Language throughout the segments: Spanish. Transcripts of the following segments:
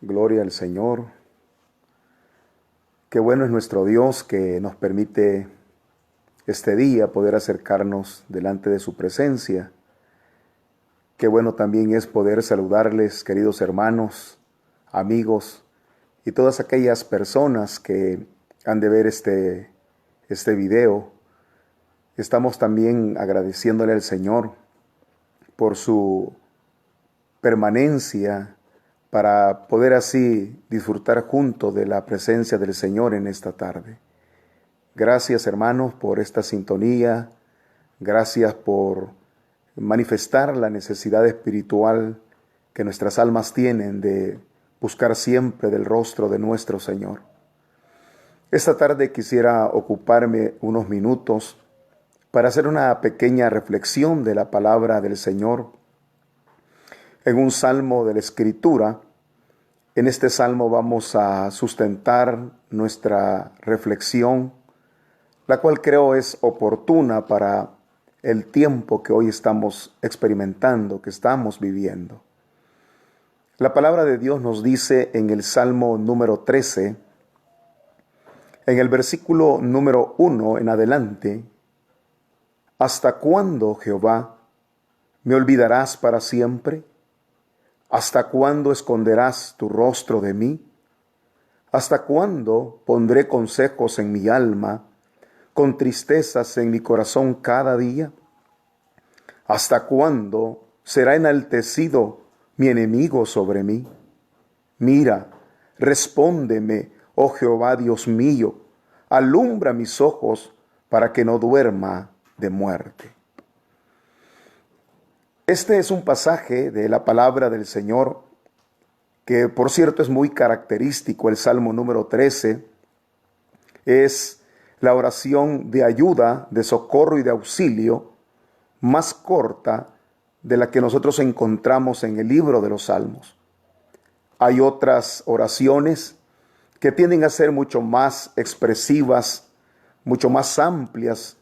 Gloria al Señor. Qué bueno es nuestro Dios que nos permite este día poder acercarnos delante de su presencia. Qué bueno también es poder saludarles, queridos hermanos, amigos y todas aquellas personas que han de ver este video. Estamos también agradeciéndole al Señor por su permanencia para poder así disfrutar juntos de la presencia del Señor en esta tarde. Gracias, hermanos, por esta sintonía. Gracias por manifestar la necesidad espiritual que nuestras almas tienen de buscar siempre del rostro de nuestro Señor. Esta tarde quisiera ocuparme unos minutos para hacer una pequeña reflexión de la palabra del Señor en un salmo de la Escritura. En este salmo vamos a sustentar nuestra reflexión, la cual creo es oportuna para el tiempo que hoy estamos experimentando, que estamos viviendo. La palabra de Dios nos dice en el Salmo número 13, en el versículo número 1 en adelante: ¿Hasta cuándo, Jehová, me olvidarás para siempre? ¿Hasta cuándo esconderás tu rostro de mí? ¿Hasta cuándo pondré consejos en mi alma, con tristezas en mi corazón cada día? ¿Hasta cuándo será enaltecido mi enemigo sobre mí? Mira, respóndeme, oh Jehová Dios mío, alumbra mis ojos para que no duerma de muerte. Este es un pasaje de la palabra del Señor que, por cierto, es muy característico. El Salmo número 13 es la oración de ayuda, de socorro y de auxilio más corta de la que nosotros encontramos en el libro de los Salmos. Hay otras oraciones que tienden a ser mucho más expresivas, mucho más amplias,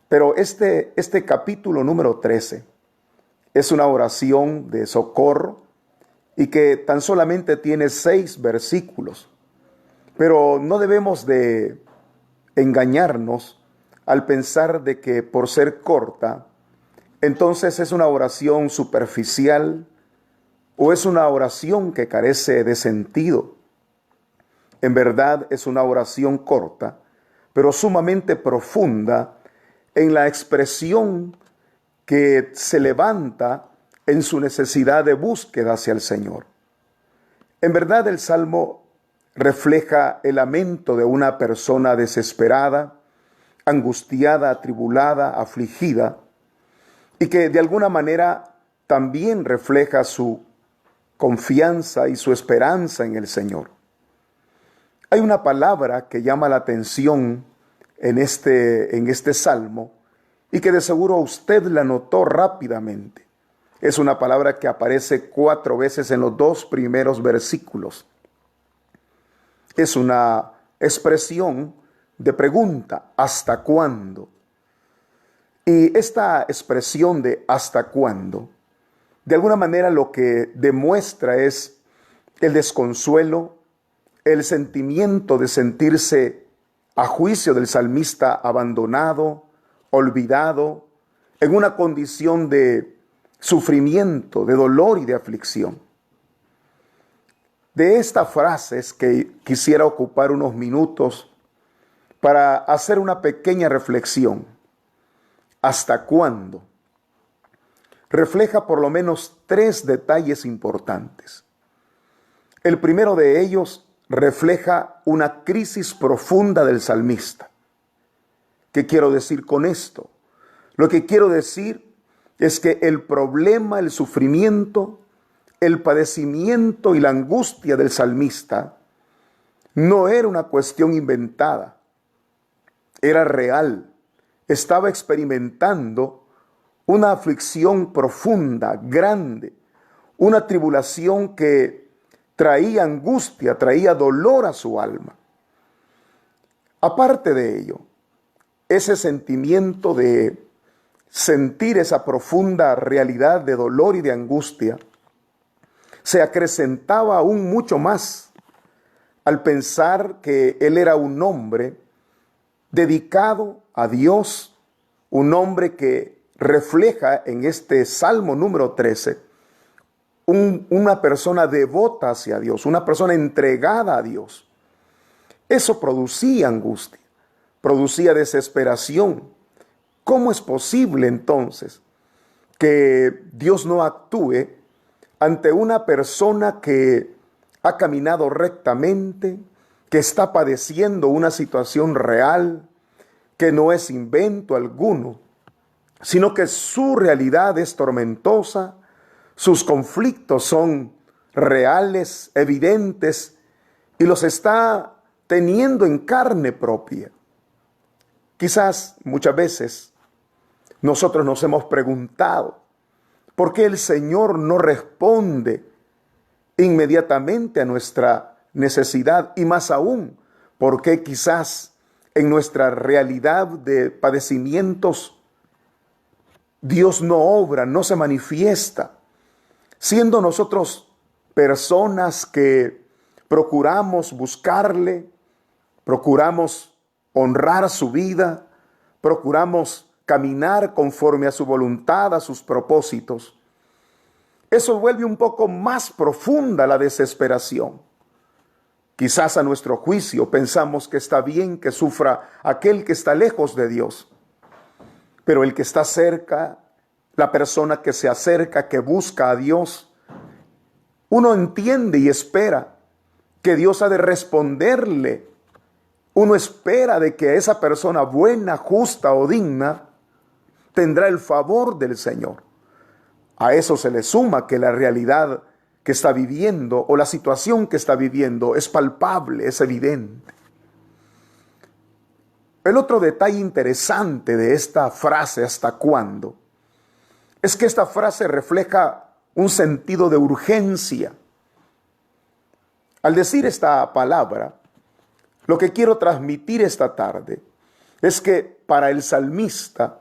pero este capítulo número 13 es una oración de socorro y que tan solamente tiene 6 versículos. Pero no debemos de engañarnos al pensar de que por ser corta, entonces es una oración superficial o es una oración que carece de sentido. En verdad es una oración corta, pero sumamente profunda en la expresión que se levanta en su necesidad de búsqueda hacia el Señor. En verdad el Salmo refleja el lamento de una persona desesperada, angustiada, atribulada, afligida, y que de alguna manera también refleja su confianza y su esperanza en el Señor. Hay una palabra que llama la atención en este salmo y que de seguro usted la notó rápidamente. Es una palabra que aparece 4 veces en los 2 primeros versículos. Es una expresión de pregunta: ¿hasta cuándo? Y esta expresión de ¿hasta cuándo? De alguna manera lo que demuestra es el desconsuelo, el sentimiento de sentirse, a juicio del salmista, abandonado, olvidado, en una condición de sufrimiento, de dolor y de aflicción. De esta frase es que quisiera ocupar unos minutos para hacer una pequeña reflexión. ¿Hasta cuándo? Refleja por lo menos 3 detalles importantes. El primero de ellos refleja una crisis profunda del salmista. ¿Qué quiero decir con esto? Lo que quiero decir es que el problema, el sufrimiento, el padecimiento y la angustia del salmista no era una cuestión inventada, era real. Estaba experimentando una aflicción profunda, grande, una tribulación que traía angustia, traía dolor a su alma. Aparte de ello, ese sentimiento de sentir esa profunda realidad de dolor y de angustia se acrecentaba aún mucho más al pensar que él era un hombre dedicado a Dios, un hombre que refleja en este Salmo número 13 una persona devota hacia Dios, una persona entregada a Dios. Eso producía angustia, producía desesperación. ¿Cómo es posible entonces que Dios no actúe ante una persona que ha caminado rectamente, que está padeciendo una situación real, que no es invento alguno, sino que su realidad es tormentosa, sus conflictos son reales, evidentes, y los está teniendo en carne propia? Quizás muchas veces nosotros nos hemos preguntado, ¿por qué el Señor no responde inmediatamente a nuestra necesidad? Y más aún, ¿por qué quizás en nuestra realidad de padecimientos Dios no obra, no se manifiesta? Siendo nosotros personas que procuramos buscarle, procuramos honrar su vida, procuramos caminar conforme a su voluntad, a sus propósitos. Eso vuelve un poco más profunda la desesperación. Quizás a nuestro juicio pensamos que está bien que sufra aquel que está lejos de Dios, pero el que está cerca, la persona que se acerca, que busca a Dios, uno entiende y espera que Dios ha de responderle. Uno espera de que esa persona buena, justa o digna tendrá el favor del Señor. A eso se le suma que la realidad que está viviendo o la situación que está viviendo es palpable, es evidente. El otro detalle interesante de esta frase, ¿hasta cuándo?, es que esta frase refleja un sentido de urgencia. Al decir esta palabra, lo que quiero transmitir esta tarde es que para el salmista,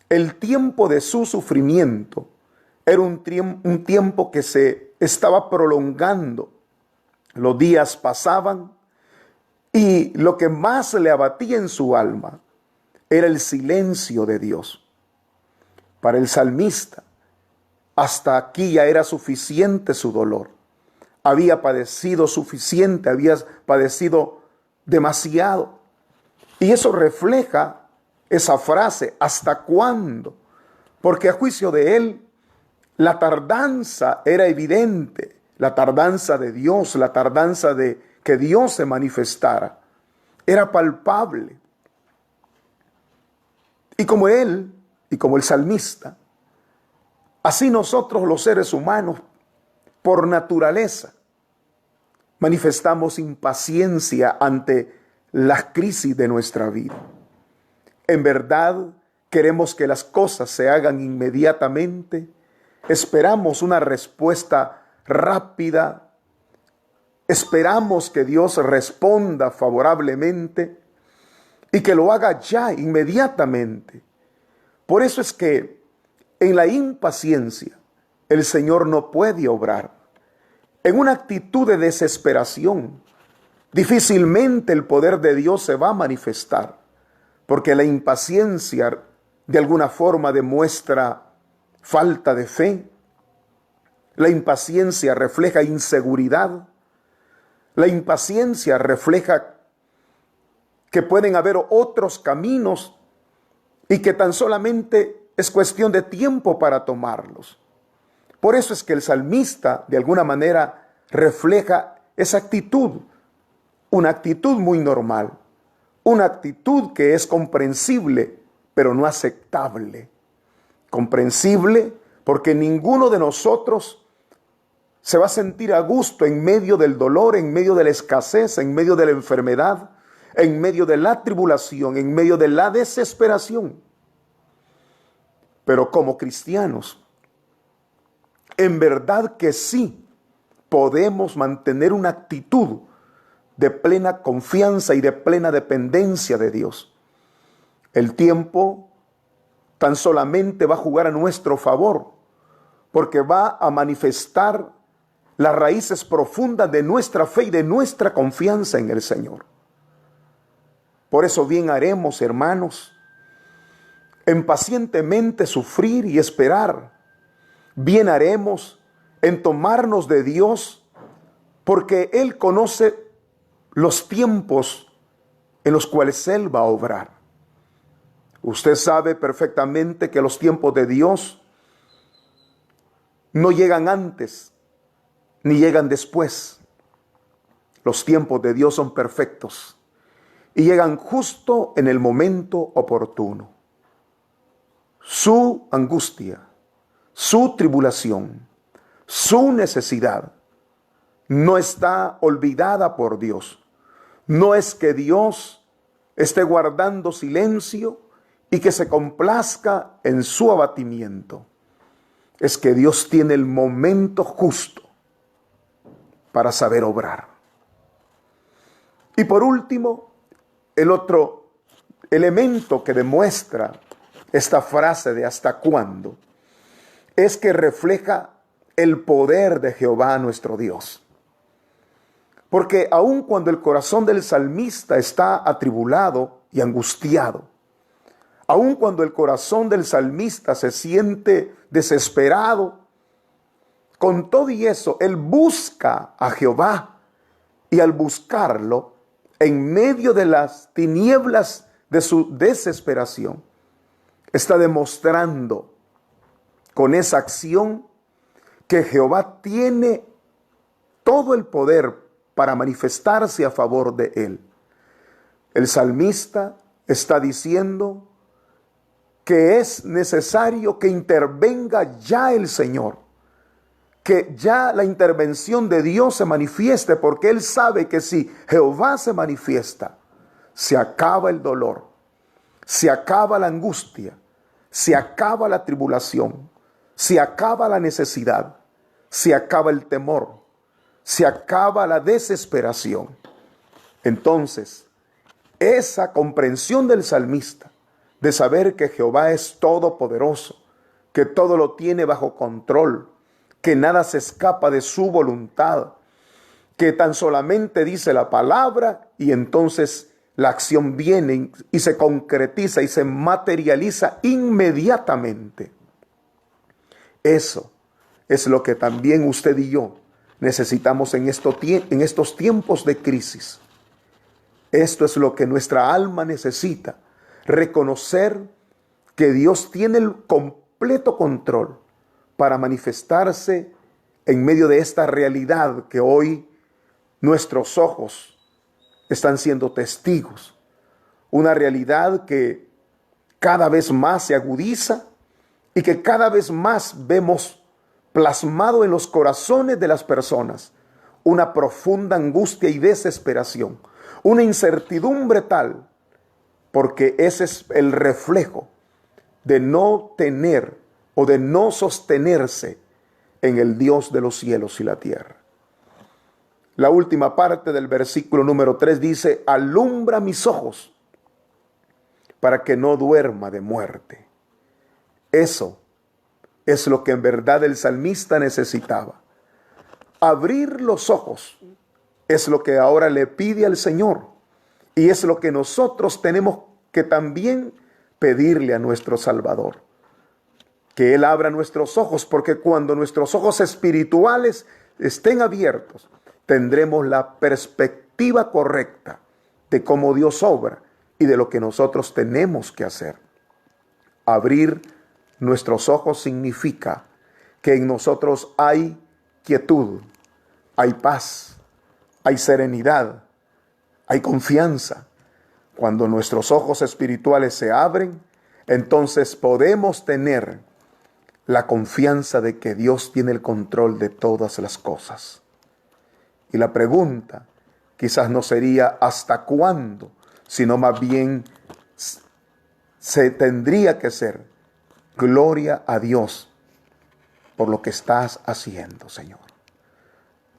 el tiempo de su sufrimiento era un tiempo que se estaba prolongando. Los días pasaban y lo que más le abatía en su alma era el silencio de Dios. Para el salmista, hasta aquí ya era suficiente su dolor. Había padecido suficiente, había padecido demasiado. Y eso refleja esa frase, ¿hasta cuándo? Porque a juicio de él, la tardanza era evidente, la tardanza de Dios, la tardanza de que Dios se manifestara, era palpable. Y como él, y como el salmista, así nosotros los seres humanos, por naturaleza, manifestamos impaciencia ante las crisis de nuestra vida. En verdad, queremos que las cosas se hagan inmediatamente, esperamos una respuesta rápida, esperamos que Dios responda favorablemente y que lo haga ya, inmediatamente. Por eso es que en la impaciencia el Señor no puede obrar. En una actitud de desesperación, difícilmente el poder de Dios se va a manifestar, porque la impaciencia de alguna forma demuestra falta de fe. La impaciencia refleja inseguridad. La impaciencia refleja que pueden haber otros caminos y que tan solamente es cuestión de tiempo para tomarlos. Por eso es que el salmista de alguna manera refleja esa actitud, una actitud muy normal, una actitud que es comprensible, pero no aceptable. Comprensible porque ninguno de nosotros se va a sentir a gusto en medio del dolor, en medio de la escasez, en medio de la enfermedad, en medio de la tribulación, en medio de la desesperación. Pero como cristianos, en verdad que sí podemos mantener una actitud de plena confianza y de plena dependencia de Dios. El tiempo tan solamente va a jugar a nuestro favor, porque va a manifestar las raíces profundas de nuestra fe y de nuestra confianza en el Señor. Por eso bien haremos, hermanos, en pacientemente sufrir y esperar. Bien haremos en tomarnos de Dios, porque Él conoce los tiempos en los cuales Él va a obrar. Usted sabe perfectamente que los tiempos de Dios no llegan antes ni llegan después. Los tiempos de Dios son perfectos y llegan justo en el momento oportuno. Su angustia, su tribulación, su necesidad no está olvidada por Dios. No es que Dios esté guardando silencio y que se complazca en su abatimiento. Es que Dios tiene el momento justo para saber obrar. Y por último, el otro elemento que demuestra esta frase de hasta cuándo es que refleja el poder de Jehová nuestro Dios. Porque aun cuando el corazón del salmista está atribulado y angustiado, aun cuando el corazón del salmista se siente desesperado, con todo y eso, él busca a Jehová, y al buscarlo, en medio de las tinieblas de su desesperación, está demostrando con esa acción que Jehová tiene todo el poder para manifestarse a favor de él. El salmista está diciendo que es necesario que intervenga ya el Señor, que ya la intervención de Dios se manifieste, porque él sabe que si Jehová se manifiesta, se acaba el dolor, se acaba la angustia, se acaba la tribulación, se acaba la necesidad, se acaba el temor, se acaba la desesperación. Entonces, esa comprensión del salmista de saber que Jehová es todopoderoso, que todo lo tiene bajo control, que nada se escapa de su voluntad, que tan solamente dice la palabra y entonces la acción viene y se concretiza y se materializa inmediatamente. Eso es lo que también usted y yo necesitamos en estos tiempos de crisis. Esto es lo que nuestra alma necesita, reconocer que Dios tiene el completo control para manifestarse en medio de esta realidad que hoy nuestros ojos están siendo testigos. Una realidad que cada vez más se agudiza y que cada vez más vemos plasmado en los corazones de las personas una profunda angustia y desesperación, una incertidumbre tal, porque ese es el reflejo de no tener o de no sostenerse en el Dios de los cielos y la tierra. La última parte del versículo número 3 dice: alumbra mis ojos para que no duerma de muerte. Eso es lo que en verdad el salmista necesitaba. Abrir los ojos es lo que ahora le pide al Señor, y es lo que nosotros tenemos que también pedirle a nuestro Salvador. Que Él abra nuestros ojos, porque cuando nuestros ojos espirituales estén abiertos, tendremos la perspectiva correcta de cómo Dios obra y de lo que nosotros tenemos que hacer. Abrir nuestros ojos significa que en nosotros hay quietud, hay paz, hay serenidad, hay confianza. Cuando nuestros ojos espirituales se abren, entonces podemos tener la confianza de que Dios tiene el control de todas las cosas. Y la pregunta quizás no sería ¿hasta cuándo?, sino más bien se tendría que ser: gloria a Dios por lo que estás haciendo, Señor.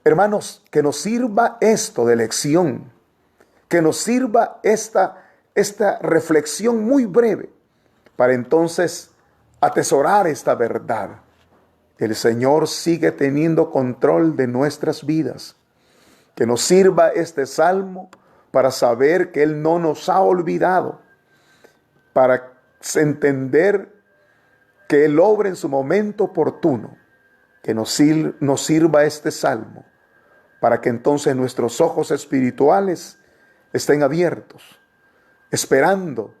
Hermanos, que nos sirva esto de lección, que nos sirva esta reflexión muy breve para entonces atesorar esta verdad el Señor sigue teniendo control de nuestras vidas. Que nos sirva este salmo para saber que Él no nos ha olvidado, para entender que Él obra en su momento oportuno. Que nos sirva este salmo para que entonces nuestros ojos espirituales estén abiertos, esperando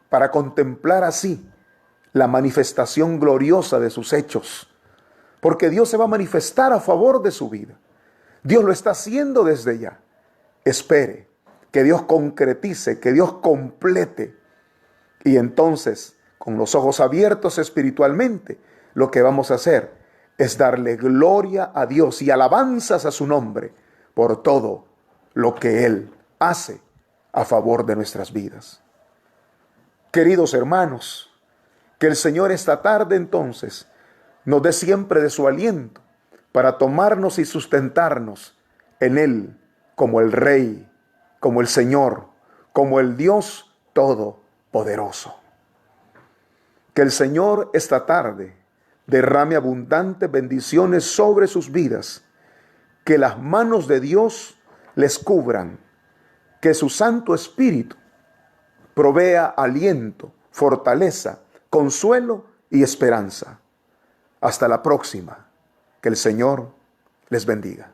para contemplar así la manifestación gloriosa de sus hechos. Porque Dios se va a manifestar a favor de su vida. Dios lo está haciendo desde ya. Espere que Dios concretice, que Dios complete. Y entonces, con los ojos abiertos espiritualmente, lo que vamos a hacer es darle gloria a Dios y alabanzas a su nombre por todo lo que Él hace a favor de nuestras vidas. Queridos hermanos, que el Señor esta tarde entonces nos dé siempre de su aliento para tomarnos y sustentarnos en Él como el Rey, como el Señor, como el Dios Todopoderoso. Que el Señor esta tarde derrame abundantes bendiciones sobre sus vidas, que las manos de Dios les cubran, que su Santo Espíritu provea aliento, fortaleza, consuelo y esperanza. Hasta la próxima. Que el Señor les bendiga.